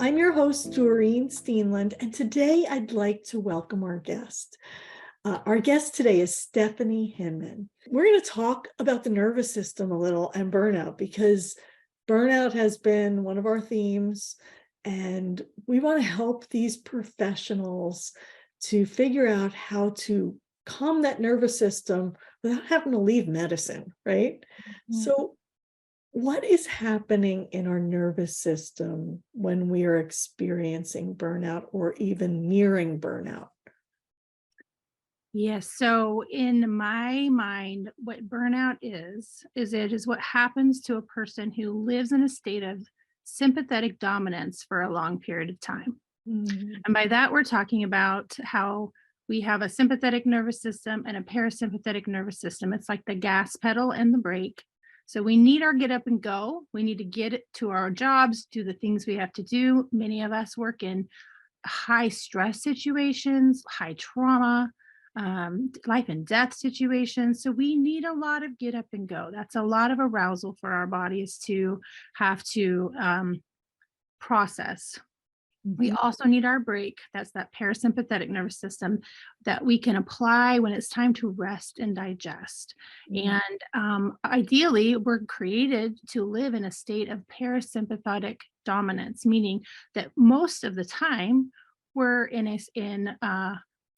I'm your host, Doreen Steenland, and today I'd like to welcome our guest. Our guest today is Stefanie Hinman. We're going to talk about the nervous system a little and burnout, because burnout has been one of our themes, and we want to help these professionals to figure out how to calm that nervous system without having to leave medicine, right? So what is happening in our nervous system when we are experiencing burnout or even nearing burnout? Yes. So in my mind, what burnout is what happens to a person who lives in a state of sympathetic dominance for a long period of time. Mm, And by that, we're talking about how we have a sympathetic nervous system and a parasympathetic nervous system. It's like the gas pedal and the brake. So we need our get up and go. We need to get it to our jobs, do the things we have to do. Many of us work in high stress situations, high trauma, life and death situations. So we need a lot of get up and go. That's a lot of arousal for our bodies to have to process. We mhm, also need our break. That's that parasympathetic nervous system that we can apply when it's time to rest and digest. mm, And ideally, we're created to live in a state of parasympathetic dominance, meaning that most of the time we're in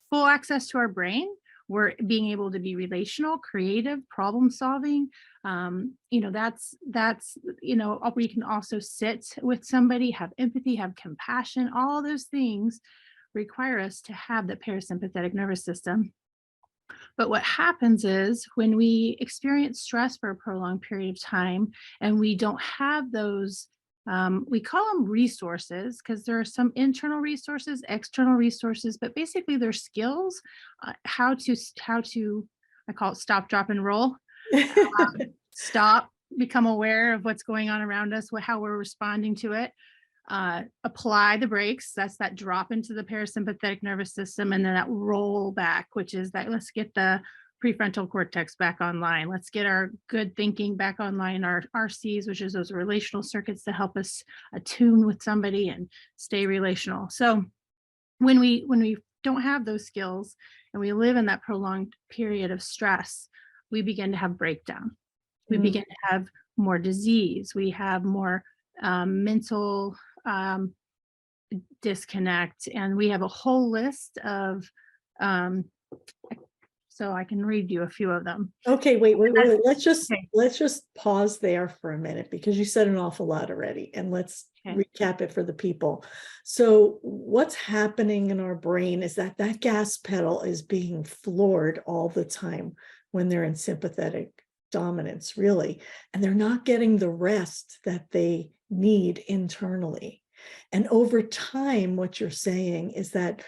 full access to our brain. We're being able to be relational, creative, problem solving. We can also sit with somebody, have empathy, have compassion. All those things require us to have the parasympathetic nervous system. But what happens is when we experience stress for a prolonged period of time and we don't have those, we call them resources because there are some internal resources, external resources, but basically they're skills, how to, I call it stop, drop, and roll. Stop, become aware of what's going on around us, how we're responding to it, apply the brakes. That's that drop into the parasympathetic nervous system, and then that roll back, which is that let's get the prefrontal cortex back online. Let's get our good thinking back online, our RCs, which is those relational circuits that help us attune with somebody and stay relational. So when we don't have those skills and we live in that prolonged period of stress, we begin to have breakdown. We mm. begin to have more disease. We have more mental um, disconnect, and we have a whole list of. Um, so I can read you a few of them. Okay, wait. Okay. Let's just pause there for a minute, because you said an awful lot already, and let's Okay. recap it for the people. So what's happening in our brain is that gas pedal is being floored all the time when they're in sympathetic dominance, really, and they're not getting the rest that they need internally. And over time, what you're saying is that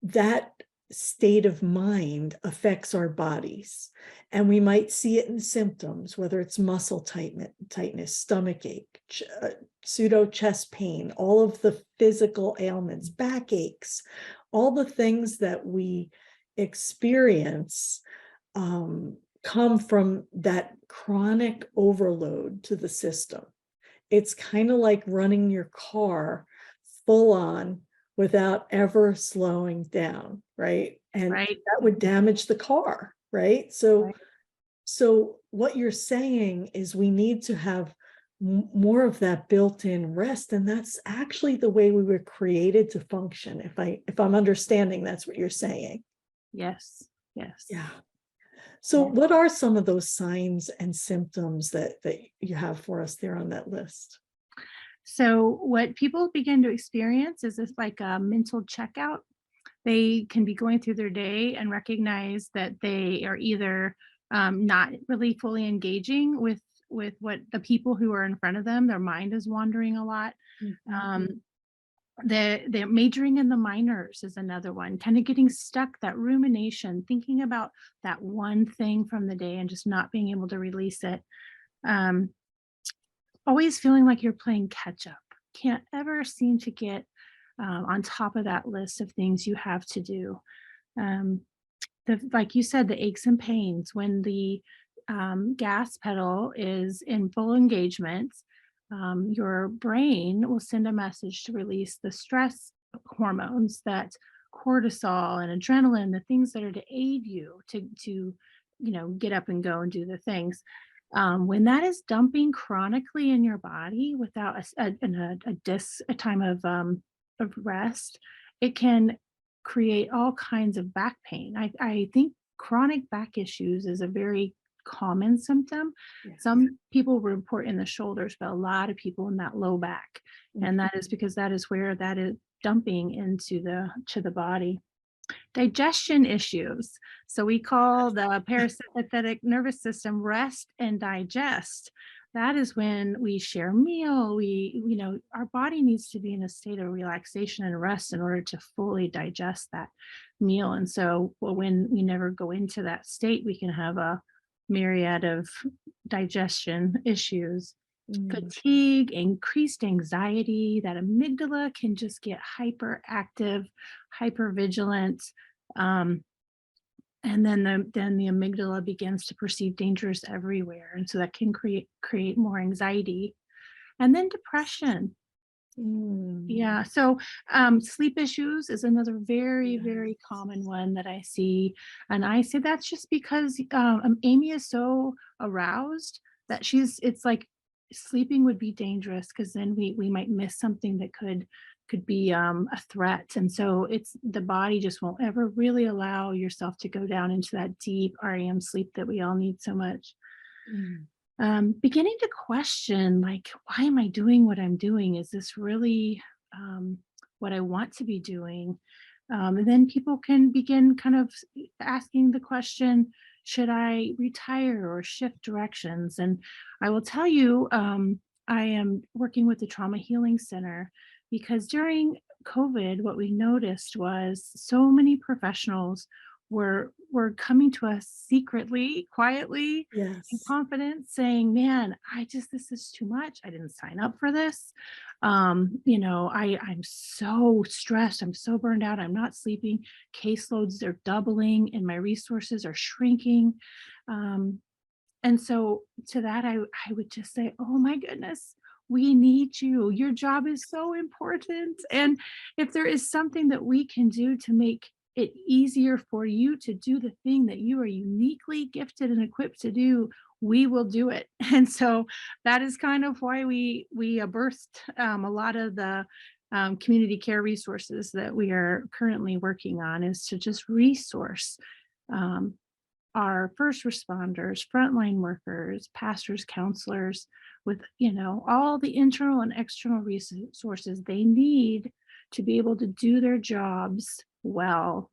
that state of mind affects our bodies, and we might see it in symptoms, whether it's muscle tightness, stomach ache, pseudo chest pain, all of the physical ailments, backaches, all the things that we experience come from that chronic overload to the system. It's kind of like running your car full on without ever slowing down, right? And Right. that would damage the car, right? So Right. so what you're saying is we need to have more of that built-in rest, and that's actually the way we were created to function. If I'm understanding, that's what you're saying. Yes. Yes. Yeah. So Yes. what are some of those signs and symptoms that you have for us there on that list? So what people begin to experience is this like a mental checkout. They can be going through their day and recognize that they are either not really fully engaging with what the people who are in front of them. Their mind is wandering a lot. Mhm. Um, they're majoring in the minors is another one. Kind of getting stuck, that rumination, thinking about that one thing from the day and just not being able to release it. Um, Always feeling like you're playing catch up. Can't ever seem to get on top of that list of things you have to do. Um, like you said, the aches and pains when the gas pedal is in full engagement. your brain will send a message to release the stress hormones, that cortisol and adrenaline, the things that are to aid you to get up and go and do the things. When that is dumping chronically in your body without a time of rest, it can create all kinds of back pain. I think chronic back issues is a very common symptom. Yes. Some people report in the shoulders, but a lot of people in that low back. And that is because that is where that is dumping into the body. Digestion issues. So we call the parasympathetic nervous system rest and digest. That is when we share a meal. Our body needs to be in a state of relaxation and rest in order to fully digest that meal. And so when we never go into that state, we can have a myriad of digestion issues. Fatigue, increased anxiety, that amygdala can just get hyperactive, hypervigilant. Um, and then the amygdala begins to perceive dangers everywhere. And so that can create more anxiety. And then depression. Yeah. So sleep issues is another very, very common one that I see. And I say that's just because Amy is so aroused that it's like sleeping would be dangerous, because then we might miss something that could be a threat. And so it's the body just won't ever really allow yourself to go down into that deep REM sleep that we all need so much. Beginning to question, like, why am I doing what I'm doing? Is this really what I want to be doing? And then people can begin kind of asking the question, should I retire or shift directions? And I will tell you, I am working with the Trauma Healing Center, because during COVID, what we noticed was so many professionals were coming to us secretly, quietly, in Yes. confidence, saying, man, this is too much. I didn't sign up for this. I'm so stressed. I'm so burned out. I'm not sleeping. Caseloads are doubling and my resources are shrinking. And so to that, I would just say, oh my goodness, we need you. Your job is so important. And if there is something that we can do to make it easier for you to do the thing that you are uniquely gifted and equipped to do, we will do it. And so that is kind of why we birthed a lot of the community care resources that we are currently working on, is to just resource um, our first responders, frontline workers, pastors, counselors, with all the internal and external resources they need to be able to do their jobs well,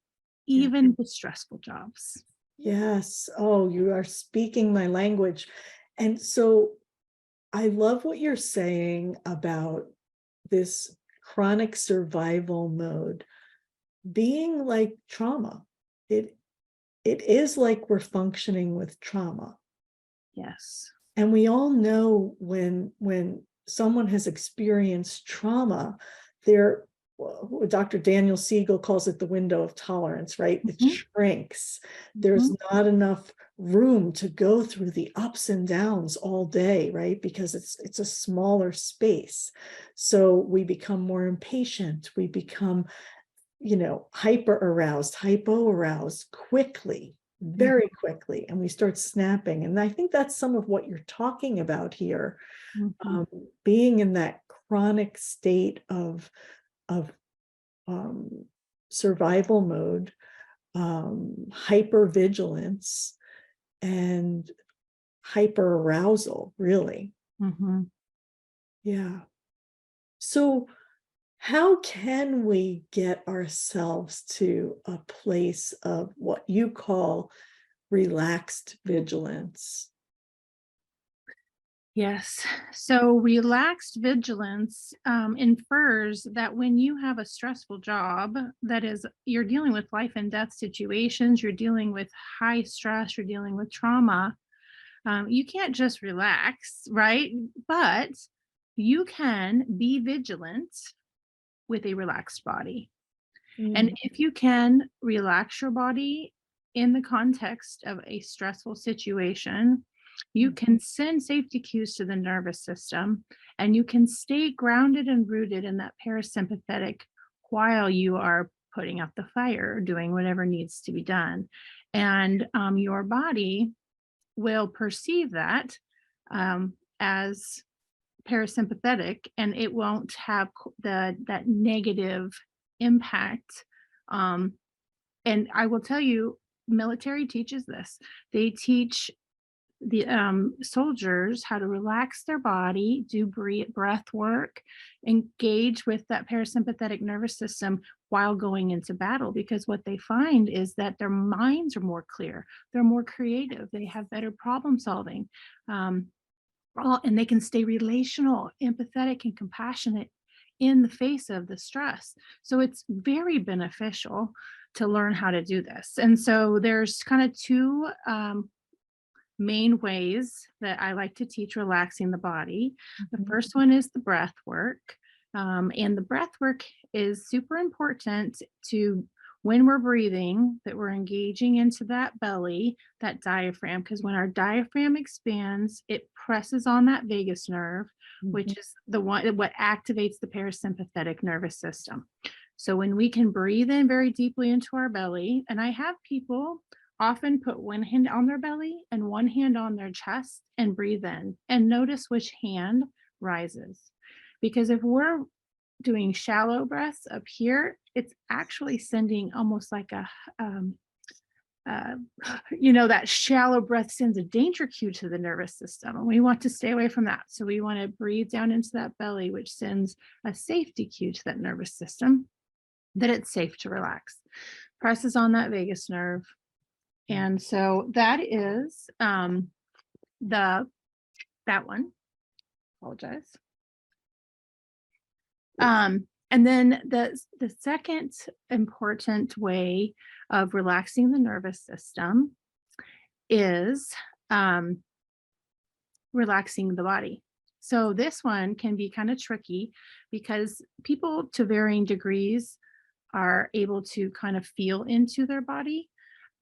Yeah. even the stressful jobs. Yes. Oh, you are speaking my language. And so I love what you're saying about this chronic survival mode being like trauma. It is like we're functioning with trauma. Yes. And we all know when someone has experienced trauma, they're Dr. Daniel Siegel calls it the window of tolerance, right? It shrinks. There's not enough room to go through the ups and downs all day, right? Because it's a smaller space. So we become more impatient. We become, hyper aroused, hypo aroused quickly, very quickly, and we start snapping. And I think that's some of what you're talking about here. Being in that chronic state of survival mode, hypervigilance, and hyper arousal, really. Yeah. So how can we get ourselves to a place of what you call relaxed vigilance? Yes. So relaxed vigilance infers that when you have a stressful job, that is, you're dealing with life and death situations, you're dealing with high stress, you're dealing with trauma, you can't just relax, right? But you can be vigilant with a relaxed body. And if you can relax your body in the context of a stressful situation, You can send safety cues to the nervous system, and you can stay grounded and rooted in that parasympathetic while you are putting out the fire, doing whatever needs to be done. And your body will perceive that as parasympathetic, and it won't have that negative impact. Um, and I will tell you, military teaches this. They teach the soldiers how to relax their body, do breath work, engage with that parasympathetic nervous system while going into battle, because what they find is that their minds are more clear, they're more creative, they have better problem solving, and they can stay relational, empathetic, and compassionate in the face of the stress. So it's very beneficial to learn how to do this. And so there's kind of two main ways that I like to teach relaxing the body. The first one is the breath work. And the breath work is super important to when we're breathing, that we're engaging into that belly, that diaphragm, because when our diaphragm expands, it presses on that vagus nerve, which is the one what activates the parasympathetic nervous system. So when we can breathe in very deeply into our belly, and I have people often put one hand on their belly and one hand on their chest and breathe in and notice which hand rises. Because if we're doing shallow breaths up here, it's actually sending almost like a, that shallow breath sends a danger cue to the nervous system. And we want to stay away from that. So we want to breathe down into that belly, which sends a safety cue to that nervous system that it's safe to relax. Presses on that vagus nerve. And so that is that one. Apologize. And then the second important way of relaxing the nervous system is relaxing the body. So this one can be kind of tricky because people to varying degrees are able to kind of feel into their body.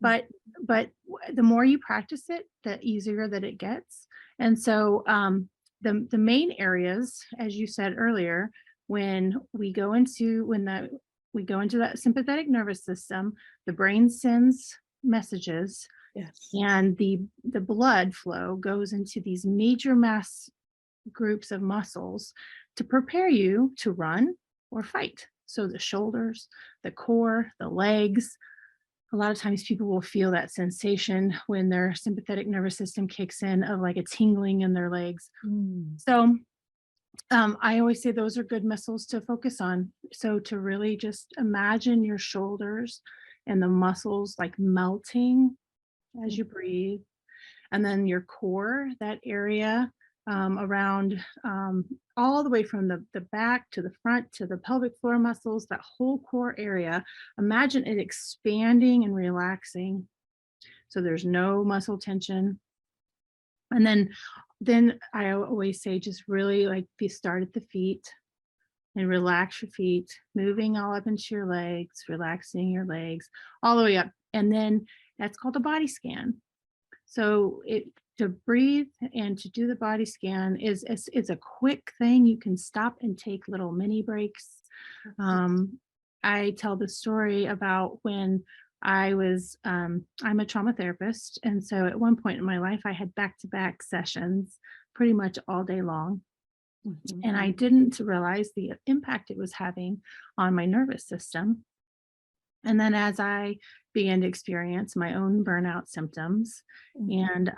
But the more you practice it, the easier that it gets. And so the main areas, as you said earlier, when we go into that sympathetic nervous system, the brain sends messages. Yes. And the blood flow goes into these major mass groups of muscles to prepare you to run or fight. So the shoulders, the core, the legs. A lot of times people will feel that sensation when their sympathetic nervous system kicks in of like a tingling in their legs. So I always say those are good muscles to focus on. So to really just imagine your shoulders and the muscles like melting as you breathe. And then your core, that area around all the way from the back to the front to the pelvic floor muscles, that whole core area, imagine it expanding and relaxing. So there's no muscle tension. And then I always say, just really like start at the feet and relax your feet, moving all up into your legs, relaxing your legs all the way up. And then that's called a body scan. So to breathe and to do the body scan is a quick thing. You can stop and take little mini breaks. I tell the story about when I'm a trauma therapist. And so at one point in my life, I had back-to-back sessions pretty much all day long. And I didn't realize the impact it was having on my nervous system. And then as I began to experience my own burnout symptoms and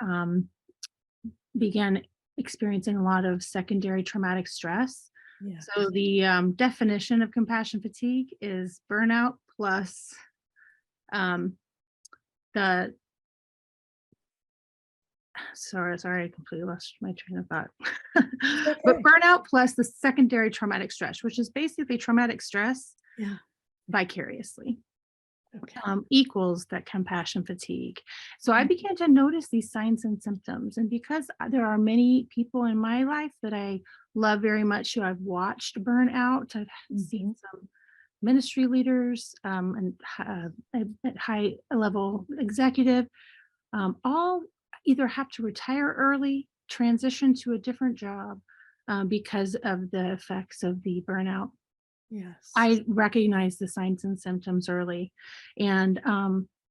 began experiencing a lot of secondary traumatic stress. Yes. So the definition of compassion fatigue is burnout plus sorry, I completely lost my train of thought. Okay. But burnout plus the secondary traumatic stress, which is basically traumatic stress vicariously. Okay. Equals that compassion fatigue. So I began to notice these signs and symptoms. And because there are many people in my life that I love very much who I've watched burn out, I've seen some ministry leaders and at high level executive, all either have to retire early, transition to a different job because of the effects of the burnout. Yes. I recognized the signs and symptoms early, and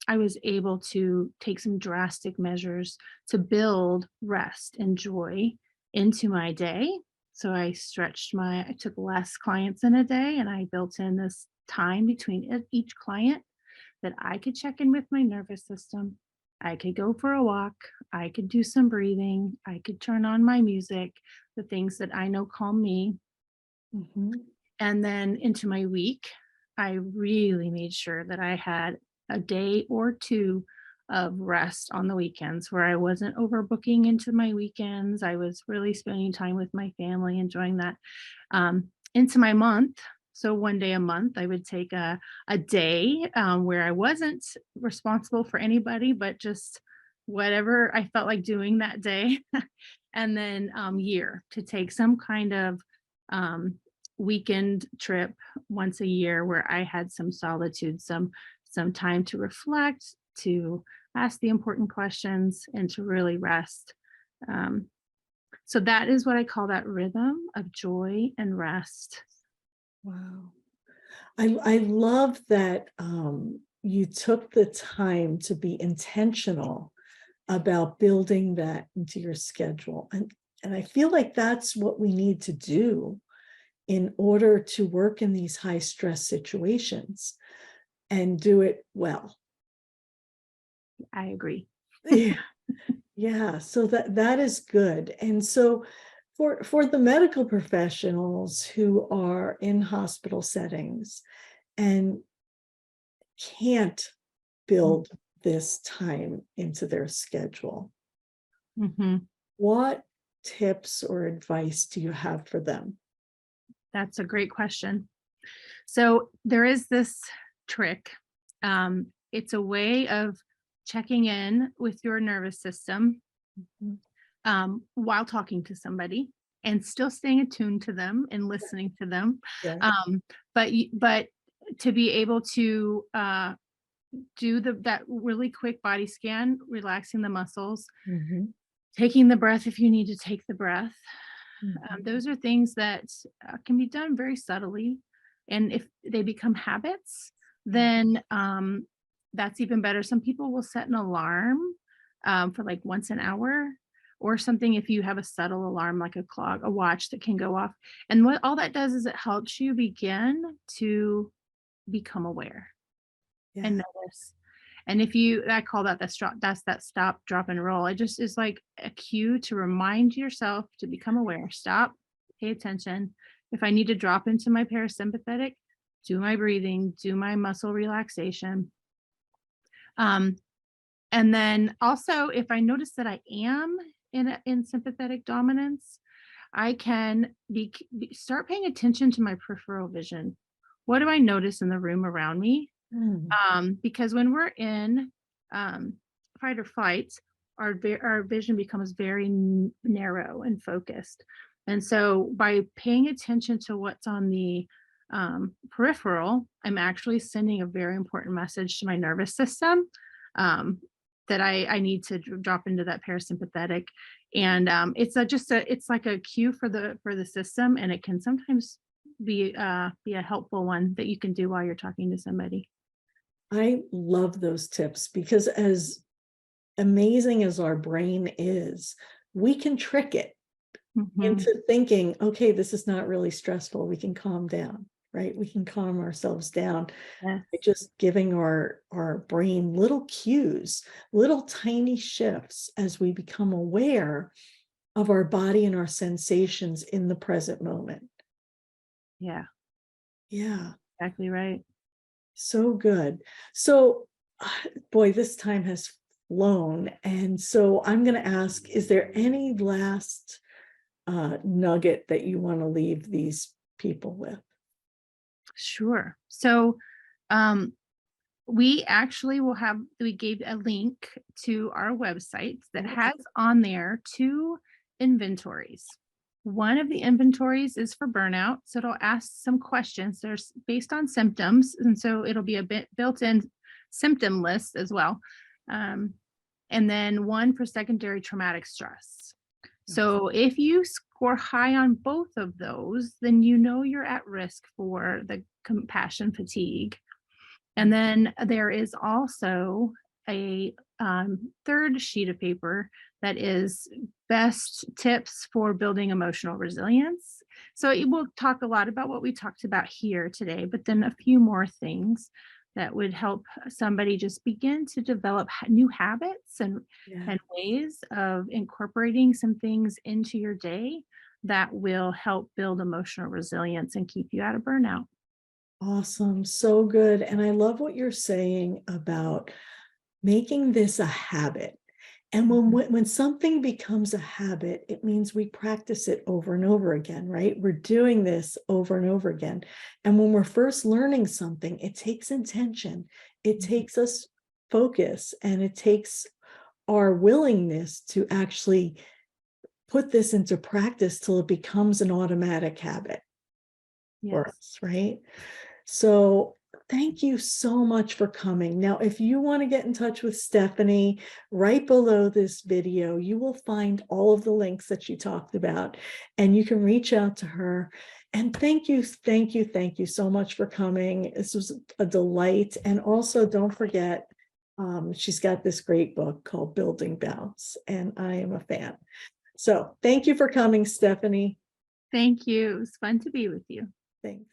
I was able to take some drastic measures to build rest and joy into my day. So I took less clients in a day, and I built in this time between each client that I could check in with my nervous system. I could go for a walk. I could do some breathing. I could turn on my music, the things that I know calm me. Mhm. And then into my week, I really made sure that I had a day or two of rest on the weekends where I wasn't overbooking into my weekends. I was really spending time with my family, enjoying that into my month. So one day a month, I would take a day where I wasn't responsible for anybody, but just whatever I felt like doing that day. And then year to take some kind of um, weekend trip once a year where I had some solitude, some time to reflect, to ask the important questions, and to really rest. Um, so that is what I call that rhythm of joy and rest. Wow. I love that you took the time to be intentional about building that into your schedule. And I feel like that's what we need to do in order to work in these high stress situations and do it well. I agree. Yeah. Yeah, so that is good. And so for the medical professionals who are in hospital settings and can't build this time into their schedule, Mhm. what tips or advice do you have for them? That's a great question. So there is this trick. It's a way of checking in with your nervous system Mhm. while talking to somebody and still staying attuned to them and listening to them. Yeah. But to be able to do that really quick body scan, relaxing the muscles, Mhm. taking the breath if you need to take the breath. Mhm. Those are things that can be done very subtly. And if they become habits, Yeah. then that's even better. Some people will set an alarm for like once an hour or something if you have a subtle alarm like a clock, a watch that can go off. And what all that does is it helps you begin to become aware and Yeah. notice. And if you, I call that that's that stop, drop, and roll. It just is like a cue to remind yourself to become aware, stop, pay attention. If I need to drop into my parasympathetic, do my breathing, do my muscle relaxation. Um, and then also, if I notice that I am in sympathetic dominance, I can start paying attention to my peripheral vision. What do I notice in the room around me? Mm. Because when we're in um, fight or flight, our vision becomes very narrow and focused. And so by paying attention to what's on the peripheral, I'm actually sending a very important message to my nervous system um, that I need to drop into that parasympathetic. And it's like a cue for the system, and it can sometimes be a helpful one that you can do while you're talking to somebody. I love those tips because as amazing as our brain is, we can trick it Mhm. into thinking, okay, this is not really stressful. We can calm down, right? We can calm ourselves down Yes. by just giving our brain little cues, little tiny shifts as we become aware of our body and our sensations in the present moment. Yeah, Yeah, exactly right. so good. So, boy, this time has flown. And so I'm going to ask, is there any last nugget that you want to leave these people with? Sure. So, um, we gave a link to our website that Yes. has on there two inventories. One of the inventories is for burnout. So it'll ask some questions. There's based on symptoms. And so it'll be a bit built in symptom list as well. Um, and then 1 for secondary traumatic stress. So if you score high on both of those, then you know you're at risk for the compassion fatigue. And then there is also a third sheet of paper that is best tips for building emotional resilience. So it will talk a lot about what we talked about here today, but then a few more things that would help somebody just begin to develop new habits Yeah. and ways of incorporating some things into your day that will help build emotional resilience and keep you out of burnout. Awesome. So good. And I love what you're saying about making this a habit. And when something becomes a habit, it means we practice it over and over again, right? We're doing this over and over again. And when we're first learning something, it takes intention, it takes us focus, and it takes our willingness to actually put this into practice till it becomes an automatic habit for Yes. us, right? So thank you so much for coming. Now, if you want to get in touch with Stefanie, right below this video, you will find all of the links that she talked about, and you can reach out to her. And thank you so much for coming. This was a delight. And also, don't forget, she's got this great book called Building Bounce, and I am a fan. So thank you for coming, Stefanie. Thank you. It was fun to be with you. Thanks.